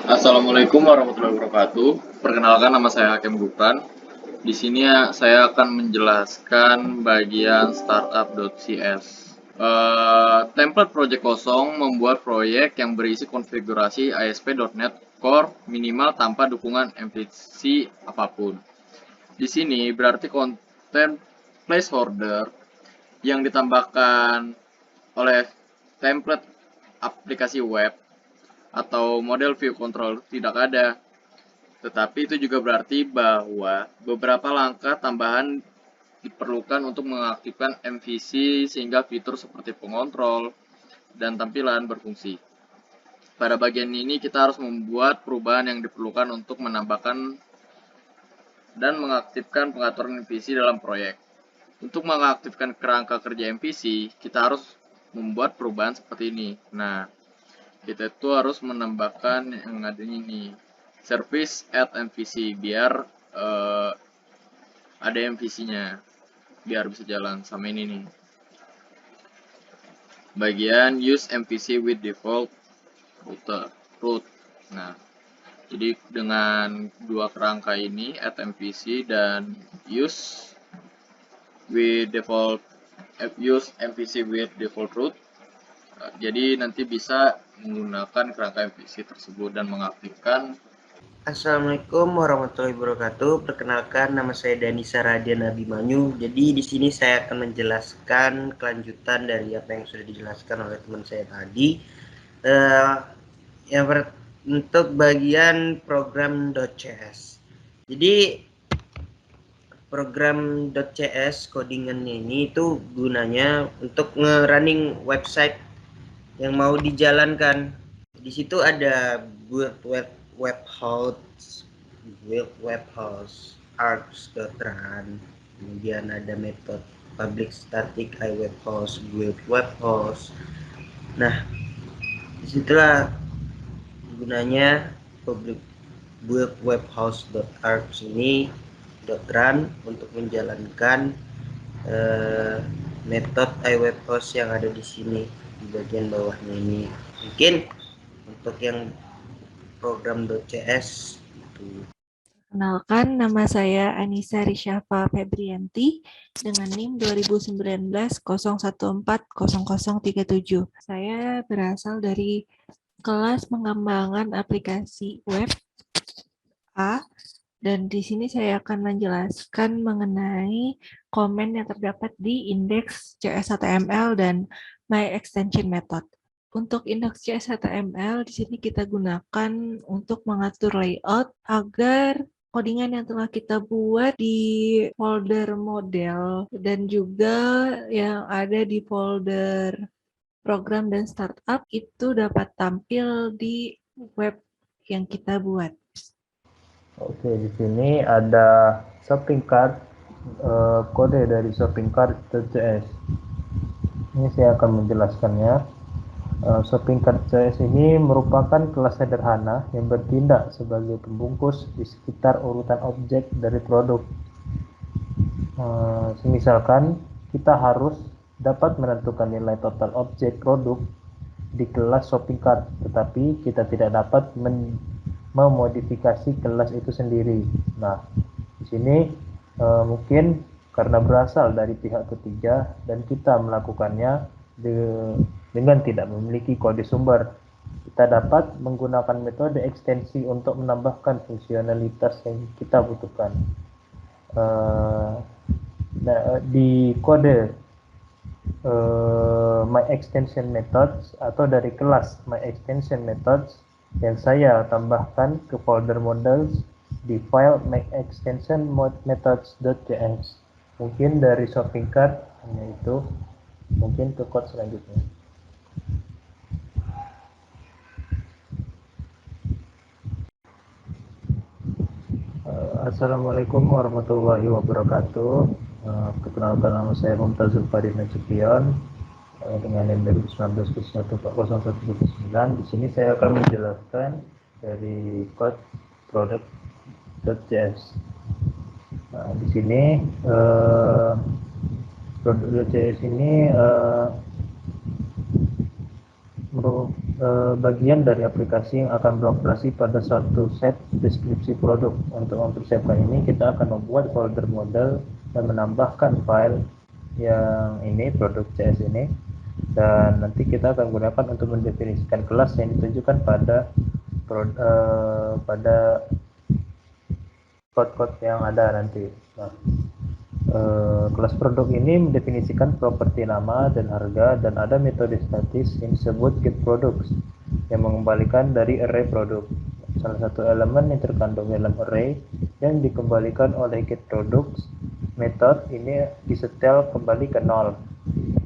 Assalamualaikum warahmatullahi wabarakatuh. Perkenalkan, nama saya Hakim Gufran. Di sini saya akan menjelaskan bagian startup.cs. Template project kosong membuat proyek yang berisi konfigurasi ASP.NET Core minimal tanpa dukungan MVC apapun. Di sini berarti konten placeholder yang ditambahkan oleh template aplikasi web atau model view control tidak ada. Tetapi itu juga berarti bahwa beberapa langkah tambahan diperlukan untuk mengaktifkan MVC sehingga fitur seperti pengontrol dan tampilan berfungsi. Pada bagian ini kita harus membuat perubahan yang diperlukan untuk menambahkan dan mengaktifkan pengaturan MVC dalam proyek. Untuk mengaktifkan kerangka kerja MVC, kita harus membuat perubahan seperti ini. Nah, kita itu harus menambahkan yang ada ini, service at MVC, biar ada MVC-nya, biar bisa jalan sama ini nih. Bagian use MVC with default root. Nah, jadi dengan dua kerangka ini, add MVC dan use MVC with default root. Jadi nanti bisa menggunakan kerangka MVC tersebut dan mengaktifkan. Assalamualaikum warahmatullahi wabarakatuh. Perkenalkan, nama saya Danisa Radian Abimanyu. Jadi di sini saya akan menjelaskan kelanjutan dari apa yang sudah dijelaskan oleh teman saya tadi. Untuk bagian program.cs. Jadi program.cs codingannya ini itu gunanya untuk nge-running website yang mau dijalankan. Di situ ada webhouse args.run, kemudian ada metode public static iWebhouse, build webhouse. Nah, disitulah gunanya public build webhouse.args ini .run untuk menjalankan metode iWebhouse yang ada di sini di bagian bawahnya ini. Mungkin untuk yang program.cs itu. Kenalkan, nama saya Anissa Rishafa Febrianti dengan NIM 2019-0140037. Saya berasal dari kelas pengembangan aplikasi web A, dan di sini saya akan menjelaskan mengenai komen yang terdapat di indeks CS HTML dan My Extension Method. Untuk indeks CS HTML di sini kita gunakan untuk mengatur layout agar codingan yang telah kita buat di folder model dan juga yang ada di folder program dan startup itu dapat tampil di web yang kita buat. Oke, di sini ada shopping cart, kode dari shopping cart.cs. Ini saya akan menjelaskannya. Shopping cart.cs ini merupakan kelas sederhana yang bertindak sebagai pembungkus di sekitar urutan objek dari produk. Misalkan kita harus dapat menentukan nilai total objek produk di kelas shopping cart, tetapi kita tidak dapat memodifikasi kelas itu sendiri. Nah, di sini mungkin karena berasal dari pihak ketiga dan kita melakukannya dengan tidak memiliki kode sumber, kita dapat menggunakan metode ekstensi untuk menambahkan fungsionalitas yang kita butuhkan. Di kode My Extension Methods atau dari kelas My Extension Methods yang saya tambahkan ke folder models di file myExtensionMethods.js. Mungkin dari shopping cart hanya itu, mungkin ke code selanjutnya. Assalamualaikum warahmatullahi wabarakatuh. Perkenalkan, nama saya Mumtazul Farid Nasution dengan NIM 2019-0149. Di sini saya akan menjelaskan dari code product.js. Nah, di sini product.js ini bagian dari aplikasi yang akan beroperasi pada suatu set deskripsi produk. Untuk mempersiapkan ini, kita akan membuat folder model dan menambahkan file yang ini, produk CS ini, dan nanti kita akan gunakan untuk mendefinisikan kelas yang ditunjukkan pada code-code yang ada nanti. Nah, kelas produk ini mendefinisikan properti nama dan harga, dan ada metode statis yang disebut getProducts yang mengembalikan dari array produk. Salah satu elemen yang terkandung dalam array yang dikembalikan oleh getProducts method ini disetel kembali ke 0,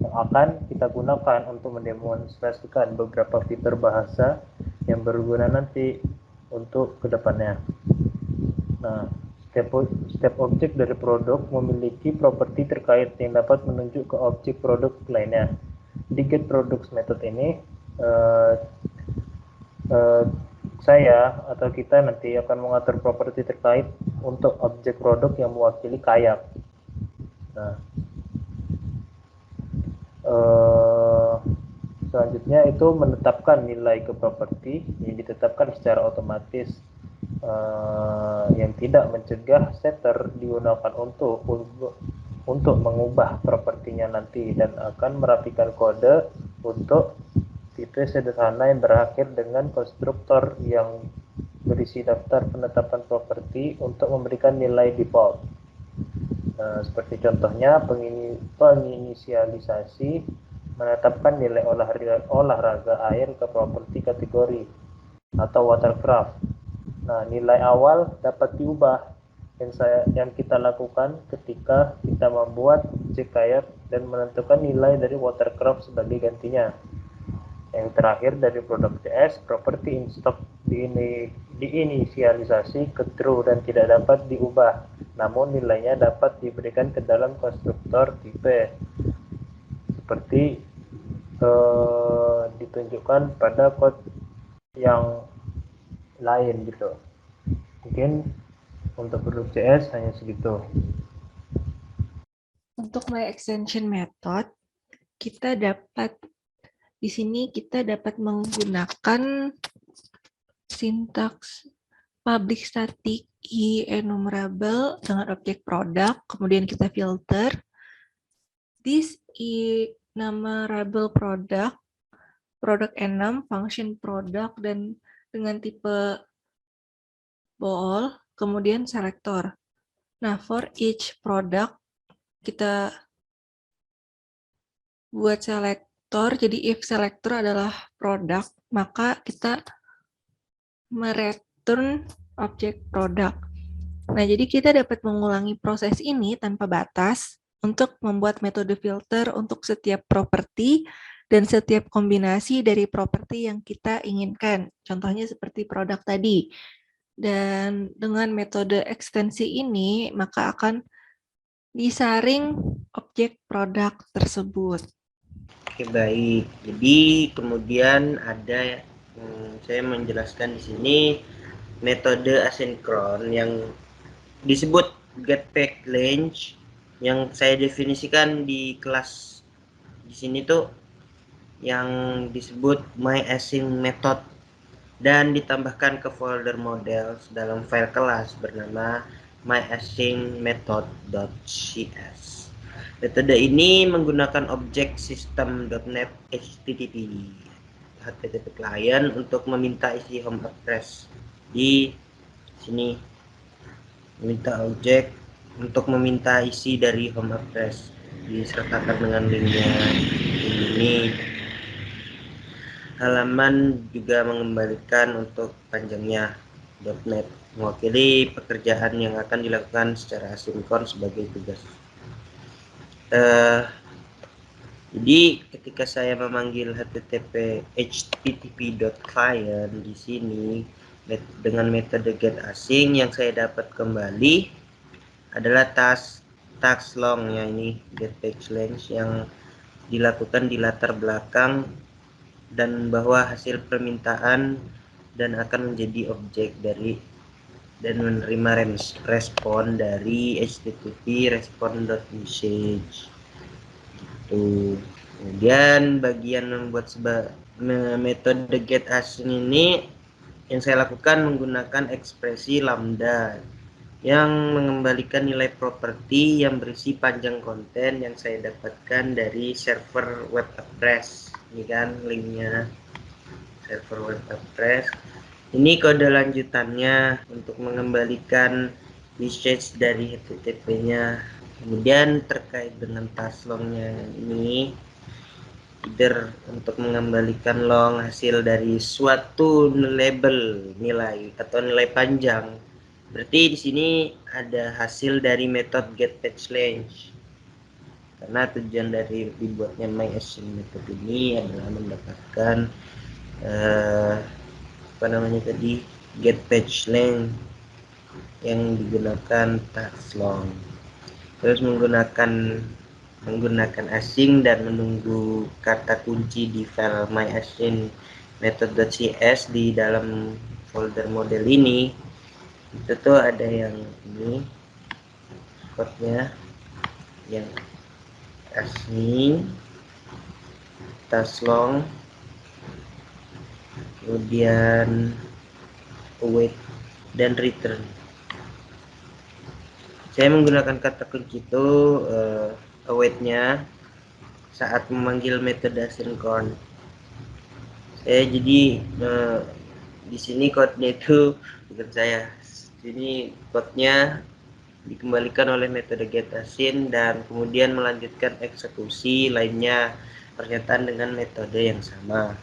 yang akan kita gunakan untuk mendemonstrasikan beberapa fitur bahasa yang berguna nanti untuk kedepannya. Nah, setiap objek dari produk memiliki properti terkait yang dapat menunjuk ke objek produk lainnya. Di getProducts method ini, saya atau kita nanti akan mengatur properti terkait untuk objek produk yang mewakili kayak. Nah, selanjutnya itu menetapkan nilai ke properti yang ditetapkan secara otomatis, yang tidak mencegah setter digunakan untuk mengubah propertinya nanti, dan akan merapikan kode untuk tipe sederhana yang berakhir dengan konstruktor yang berisi daftar penetapan properti untuk memberikan nilai default. Seperti contohnya penginisialisasi menetapkan nilai olahraga air ke properti kategori atau watercraft. Nah, nilai awal dapat diubah yang kita lakukan ketika kita membuat objek kayak dan menentukan nilai dari watercraft sebagai gantinya. Yang terakhir dari produk CS, properti instock diinisialisasi ke true dan tidak dapat diubah, namun nilainya dapat diberikan ke dalam konstruktor tipe seperti ditunjukkan pada code yang lain gitu. Mungkin untuk produk CS hanya segitu. Untuk my extension method, kita dapat di sini menggunakan sintaks public static enumerable dengan objek produk, kemudian kita filter this enumerable product enum, function product, dan dengan tipe bool, kemudian selector. Nah, for each product kita buat selector, jadi if selector adalah product, maka kita mereturn objek produk. Nah, jadi kita dapat mengulangi proses ini tanpa batas untuk membuat metode filter untuk setiap properti dan setiap kombinasi dari properti yang kita inginkan. Contohnya seperti produk tadi. Dan dengan metode ekstensi ini, maka akan disaring objek produk tersebut. Oke, baik. Jadi kemudian ada saya menjelaskan di sini metode asinkron yang disebut getPackLange yang saya definisikan di kelas di sini tuh yang disebut myAsync method dan ditambahkan ke folder model dalam file kelas bernama myAsyncMethod.cs. Metode ini menggunakan objek system.net HTTP client untuk meminta isi home address. Di sini meminta objek untuk meminta isi dari home address disertakan dengan linknya ini. Halaman juga mengembalikan untuk panjangnya .NET mewakili pekerjaan yang akan dilakukan secara asinkron sebagai tugas. Jadi ketika saya memanggil http.client di sini dengan metode getAsync, yang saya dapat kembali adalah task long ya, ini getPackLange yang dilakukan di latar belakang dan bahwa hasil permintaan dan akan menjadi objek dari dan menerima respon dari HTTP respond.message gitu. Kemudian bagian membuat metode getAsync ini yang saya lakukan menggunakan ekspresi lambda yang mengembalikan nilai properti yang berisi panjang konten yang saya dapatkan dari server web address. Ini kan linknya, server web address. Ini kode lanjutannya untuk mengembalikan message dari HTTP-nya. Kemudian terkait dengan task long-nya ini, either untuk mengembalikan long hasil dari suatu label nilai atau nilai panjang. Berarti di sini ada hasil dari metode getPageLength. Karena tujuan dari dibuatnya MyAsync method ini adalah mendapatkan getPageLength yang digunakan task long. Terus menggunakan async dan menunggu kata kunci di file myasync method.cs di dalam folder model ini. Itu tuh ada yang ini kodenya, yang async, task long, kemudian await dan return. Saya menggunakan kata kunci itu await-nya saat memanggil metode asynchron. Saya jadi di sini kodenya itu bukan saya. Ini kodenya dikembalikan oleh metode getAsync dan kemudian melanjutkan eksekusi lainnya pernyataan dengan metode yang sama.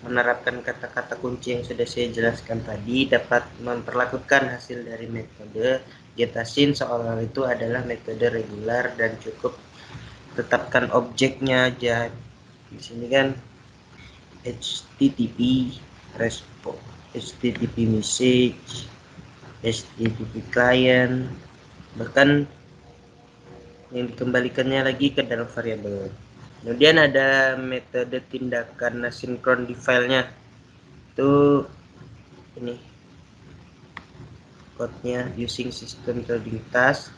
Menerapkan kata-kata kunci yang sudah saya jelaskan tadi dapat memperlakukan hasil dari metode getAsync seolah itu adalah metode regular dan cukup tetapkan objeknya aja. Di sini kan HTTP response, HTTP message, HTTP client, bahkan yang dikembalikannya lagi ke dalam variabel. Kemudian ada metode tindakan asinkron di filenya, itu ini kodenya using system coding task,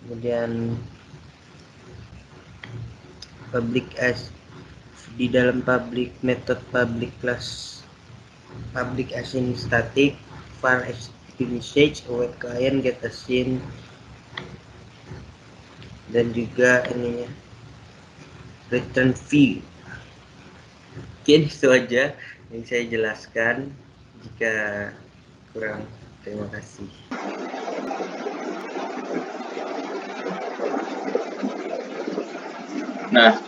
kemudian public as di dalam public method public class public async static var HTTP message await client getAsync dan juga ininya return view. Mungkin itu aja yang saya jelaskan. Jika kurang, terima kasih. Nah,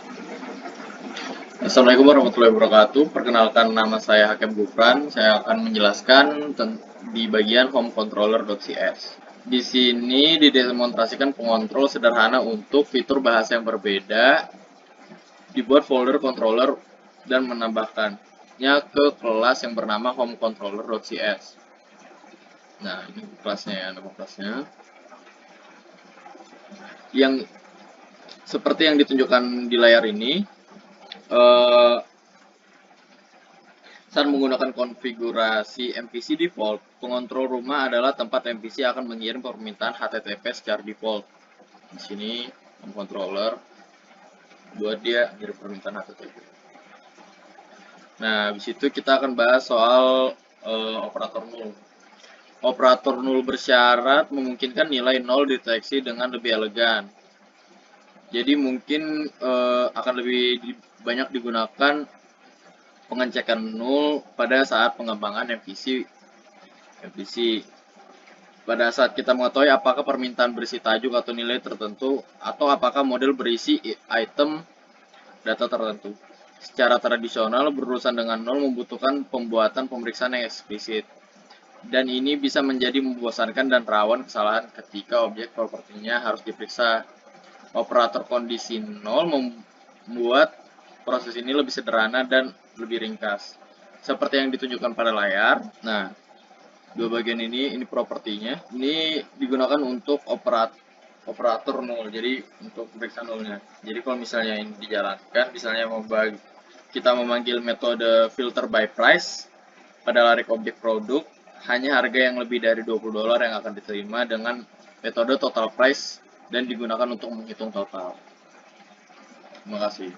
Assalamualaikum warahmatullahi wabarakatuh. Perkenalkan, nama saya Hakem Gufran. Saya akan menjelaskan di bagian home controller.cs. Di sini didemonstrasikan pengontrol sederhana untuk fitur bahasa yang berbeda, dibuat folder controller dan menambahkannya ke kelas yang bernama home controller.cs. Nah, ini kelasnya ya, nama kelasnya. Yang seperti yang ditunjukkan di layar ini, saat menggunakan konfigurasi MVC default, pengontrol rumah adalah tempat MVC akan mengirim permintaan HTTP secara default. Di sini home controller buat dia ngirim permintaan HTTP. Nah, habis itu kita akan bahas soal operator null. Operator null bersyarat memungkinkan nilai nol deteksi dengan lebih elegan. Jadi mungkin akan lebih banyak digunakan pengecekan null pada saat pengembangan MVC. Pada saat kita mengetahui apakah permintaan berisi tajuk atau nilai tertentu, atau apakah model berisi item data tertentu. Secara tradisional, berurusan dengan nol membutuhkan pembuatan pemeriksaan yang eksplisit. Dan ini bisa menjadi membosankan dan rawan kesalahan ketika objek propertinya harus diperiksa. Operator kondisi nol membuat proses ini lebih sederhana dan lebih ringkas. Seperti yang ditunjukkan pada layar. Nah, dua bagian ini propertinya. Ini digunakan untuk operator nol, jadi untuk periksa nolnya. Jadi kalau misalnya ini dijalankan, misalnya kita memanggil metode filter by price pada larik objek produk, hanya harga yang lebih dari $20 yang akan diterima dengan metode total price dan digunakan untuk menghitung total. Terima kasih.